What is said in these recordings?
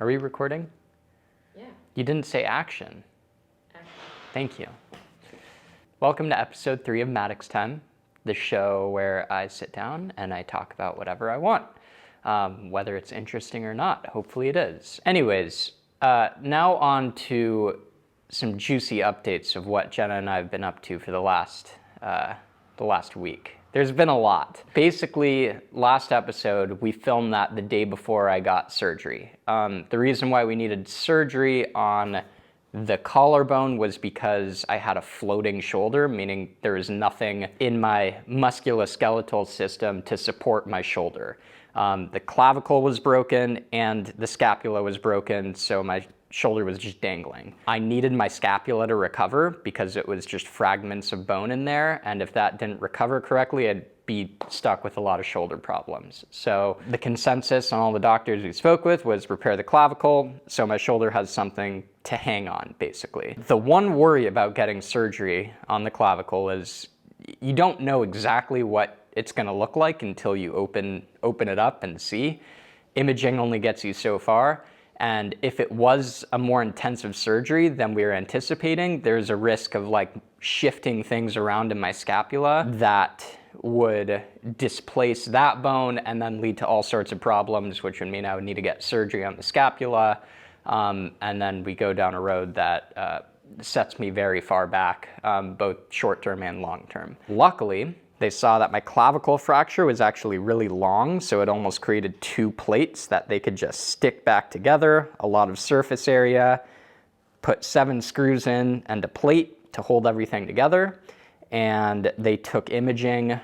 Are we recording? Yeah. You didn't say action. Action. Thank you. Welcome to episode 3 of Mattox Time, the show where I sit down and I talk about whatever I want, whether it's interesting or not. Hopefully it is. Anyways, now on to some juicy updates of what Jenna and I have been up to for the last week. There's been a lot. Basically, last episode, we filmed that the day before I got surgery. The reason why we needed surgery on the collarbone was because I had a floating shoulder, meaning there was nothing in my musculoskeletal system to support my shoulder. The clavicle was broken and the scapula was broken, so my shoulder was just dangling. I needed my scapula to recover because it was just fragments of bone in there, and if that didn't recover correctly, I'd be stuck with a lot of shoulder problems. So the consensus on all the doctors we spoke with was repair the clavicle so my shoulder has something to hang on, basically. The one worry about getting surgery on the clavicle is you don't know exactly what it's gonna look like until you open it up and see. Imaging only gets you so far. And if it was a more intensive surgery than we were anticipating, there's a risk of like shifting things around in my scapula that would displace that bone and then lead to all sorts of problems, which would mean I would need to get surgery on the scapula. And then we go down a road that sets me very far back, both short-term and long-term. Luckily, they saw that my clavicle fracture was actually really long, so it almost created 2 plates that they could just stick back together, a lot of surface area, put 7 screws in and a plate to hold everything together. And they took imaging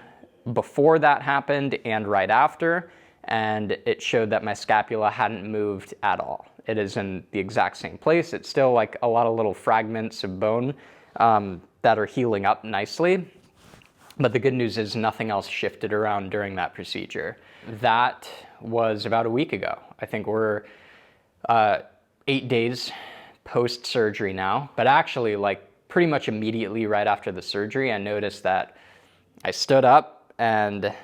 before that happened and right after, and it showed that my scapula hadn't moved at all. It is in the exact same place. It's still like a lot of little fragments of bone that are healing up nicely. But the good news is nothing else shifted around during that procedure. That was about a week ago. I think we're 8 days post-surgery now. But actually, like pretty much immediately right after the surgery, I noticed that I stood up and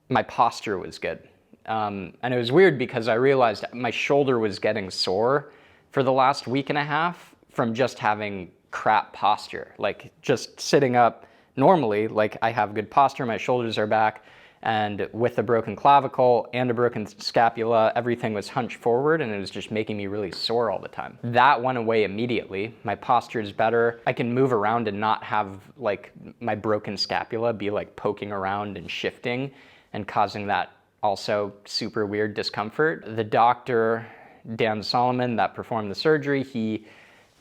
my posture was good. And it was weird because I realized my shoulder was getting sore for the last week and a half from just having crap posture. Like just sitting up normally, like I have good posture, my shoulders are back, and with a broken clavicle and a broken scapula, everything was hunched forward and it was just making me really sore all the time. That went away immediately. My posture is better. I can move around and not have like my broken scapula be like poking around and shifting and causing that also super weird discomfort. The doctor, Dan Solomon, that performed the surgery, he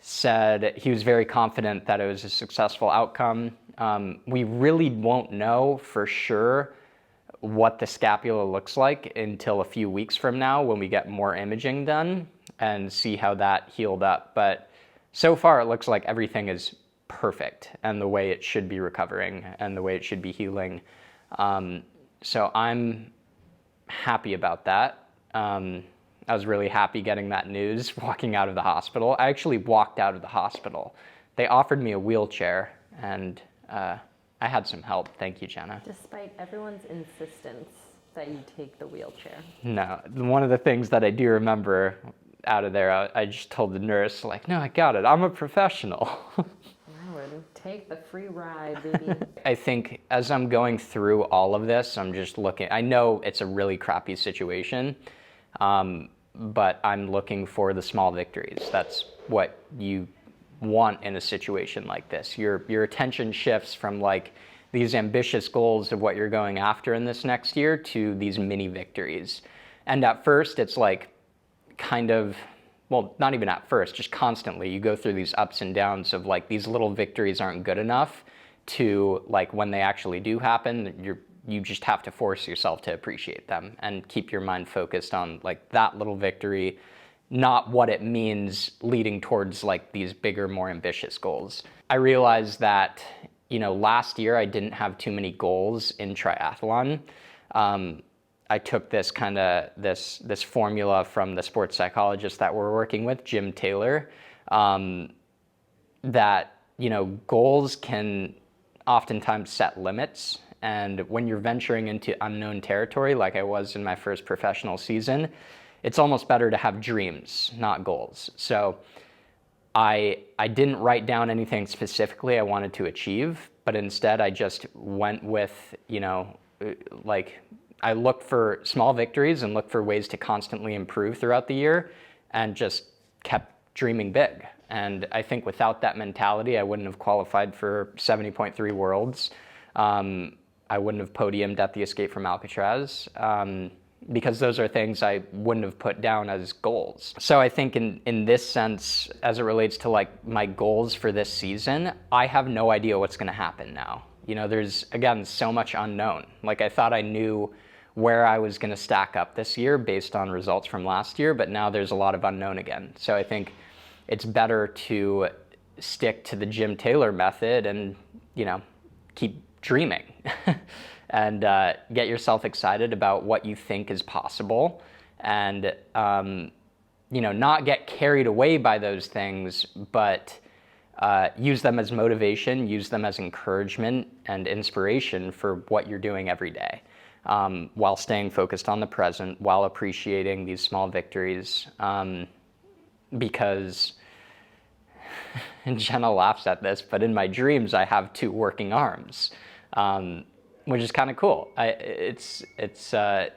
said he was very confident that it was a successful outcome. We really won't know for sure what the scapula looks like until a few weeks from now when we get more imaging done and see how that healed up. But so far it looks like everything is perfect and the way it should be recovering and the way it should be healing. So I'm happy about that. I was really happy getting that news walking out of the hospital. I actually walked out of the hospital. They offered me a wheelchair and I had some help. Thank you, Jenna. Despite everyone's insistence that you take the wheelchair. No, one of the things that I do remember out of there, I just told the nurse, like, no, I got it. I'm a professional. I would take the free ride, baby. I think as I'm going through all of this, I'm just looking, I know it's a really crappy situation, but I'm looking for the small victories. That's what you want in a situation like this. Your attention shifts from like these ambitious goals of what you're going after in this next year to these mini victories. And at first it's like kind of, well, not even at first, just constantly you go through these ups and downs of like these little victories aren't good enough to like when they actually do happen, you just have to force yourself to appreciate them and keep your mind focused on like that little victory, not what it means leading towards like these bigger, more ambitious goals. I realized that, last year I didn't have too many goals in triathlon. I took this this formula from the sports psychologist that we're working with, Jim Taylor, that, goals can oftentimes set limits. And when you're venturing into unknown territory, like I was in my first professional season, it's almost better to have dreams, not goals. So I didn't write down anything specifically I wanted to achieve, but instead I just went with, like I looked for small victories and looked for ways to constantly improve throughout the year and just kept dreaming big. And I think without that mentality, I wouldn't have qualified for 70.3 Worlds. I wouldn't have podiumed at the Escape from Alcatraz, because those are things I wouldn't have put down as goals. So I think in this sense, as it relates to like my goals for this season, I have no idea what's gonna happen now. There's, again, so much unknown. Like I thought I knew where I was gonna stack up this year based on results from last year, but now there's a lot of unknown again. So I think it's better to stick to the Jim Taylor method and, keep dreaming and get yourself excited about what you think is possible and, not get carried away by those things, but use them as motivation, use them as encouragement and inspiration for what you're doing every day, while staying focused on the present, while appreciating these small victories, because and Jenna laughs at this, but in my dreams I have 2 working arms, which is kind of cool. It's a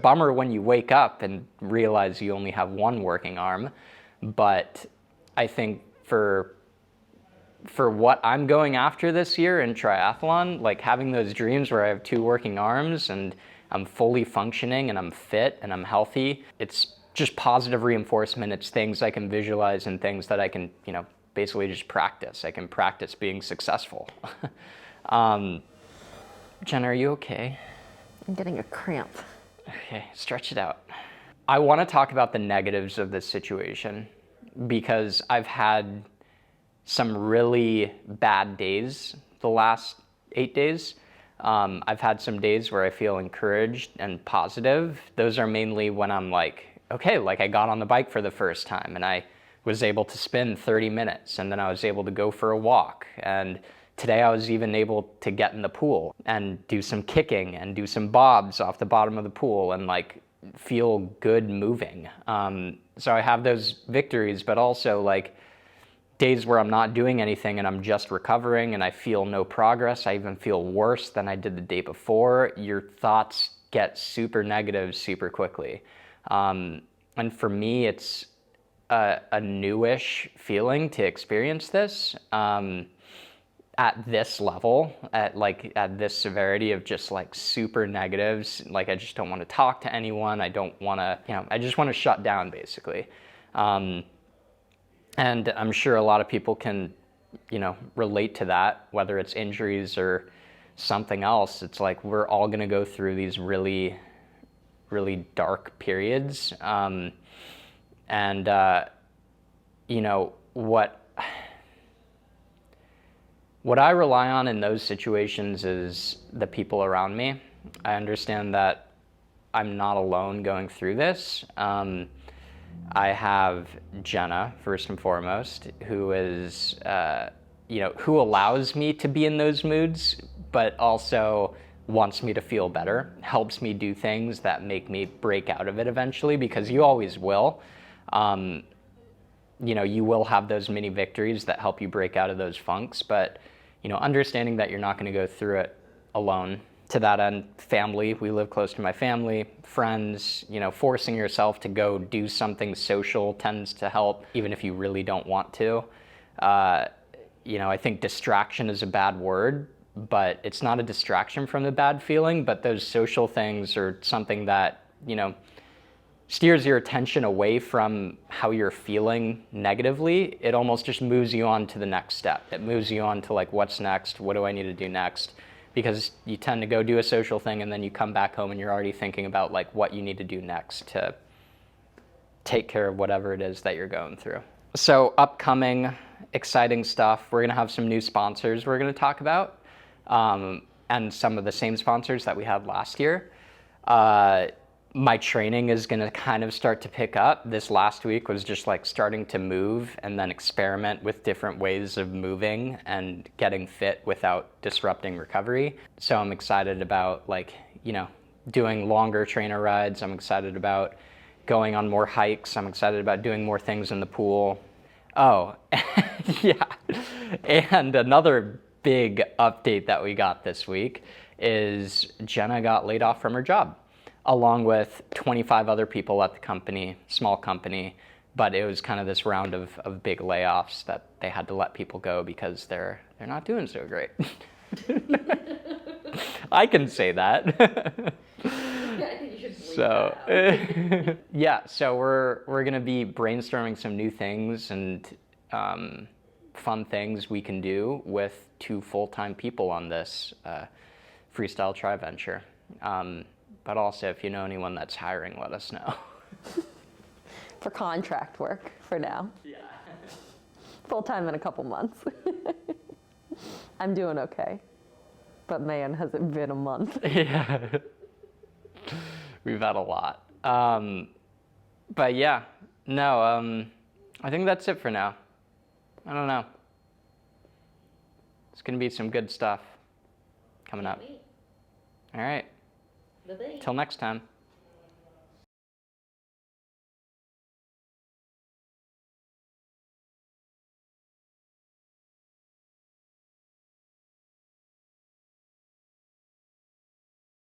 bummer when you wake up and realize you only have 1 working arm, but I think for what I'm going after this year in triathlon, like having those dreams where I have 2 working arms and I'm fully functioning and I'm fit and I'm healthy, it's just positive reinforcement. It's things I can visualize and things that I can, basically just practice. I can practice being successful. Jenna, are you okay? I'm getting a cramp. Okay, stretch it out. I want to talk about the negatives of this situation because I've had some really bad days the last 8 days. I've had some days where I feel encouraged and positive. Those are mainly when I'm like, okay, like I got on the bike for the first time and I was able to spin 30 minutes and then I was able to go for a walk. And today I was even able to get in the pool and do some kicking and do some bobs off the bottom of the pool and like feel good moving. So I have those victories, but also like days where I'm not doing anything and I'm just recovering and I feel no progress. I even feel worse than I did the day before. Your thoughts get super negative super quickly. And for me, it's a newish feeling to experience this at this level, at this severity of just like super negatives. Like I just don't want to talk to anyone. I don't want to, I just want to shut down basically. And I'm sure a lot of people can, relate to that, whether it's injuries or something else. It's like we're all going to go through these really, really dark periods. What I rely on in those situations is the people around me. I understand that I'm not alone going through this. I have Jenna, first and foremost, who is, who allows me to be in those moods, but also wants me to feel better, helps me do things that make me break out of it eventually, because you always will. You will have those mini victories that help you break out of those funks, but, understanding that you're not going to go through it alone. To that end, family, we live close to my family, friends, forcing yourself to go do something social tends to help, even if you really don't want to. I think distraction is a bad word, but it's not a distraction from the bad feeling, but those social things are something that, steers your attention away from how you're feeling negatively. It almost just moves you on to the next step. It moves you on to like, what's next? What do I need to do next? Because you tend to go do a social thing and then you come back home and you're already thinking about like what you need to do next to take care of whatever it is that you're going through. So upcoming exciting stuff. We're going to have some new sponsors we're going to talk about, and some of the same sponsors that we had last year. My training is going to kind of start to pick up. This last week was just like starting to move and then experiment with different ways of moving and getting fit without disrupting recovery. So I'm excited about doing longer trainer rides. I'm excited about going on more hikes. I'm excited about doing more things in the pool. Oh, yeah. And another big update that we got this week is Jenna got laid off from her job, along with 25 other people at the company, small company. But it was kind of this round of big layoffs that they had to let people go because they're not doing so great. I can say that. Yeah, I think you should bleep that out. Yeah, so we're gonna be brainstorming some new things and fun things we can do with 2 full-time people on this freestyle tri venture. But also, if you know anyone that's hiring, let us know. For contract work for now. Yeah. Full time in a couple months. I'm doing okay. But man, has it been a month. Yeah. We've had a lot. But yeah, no, I think that's it for now. I don't know. It's going to be some good stuff coming up. All right. Bye-bye. Till next time.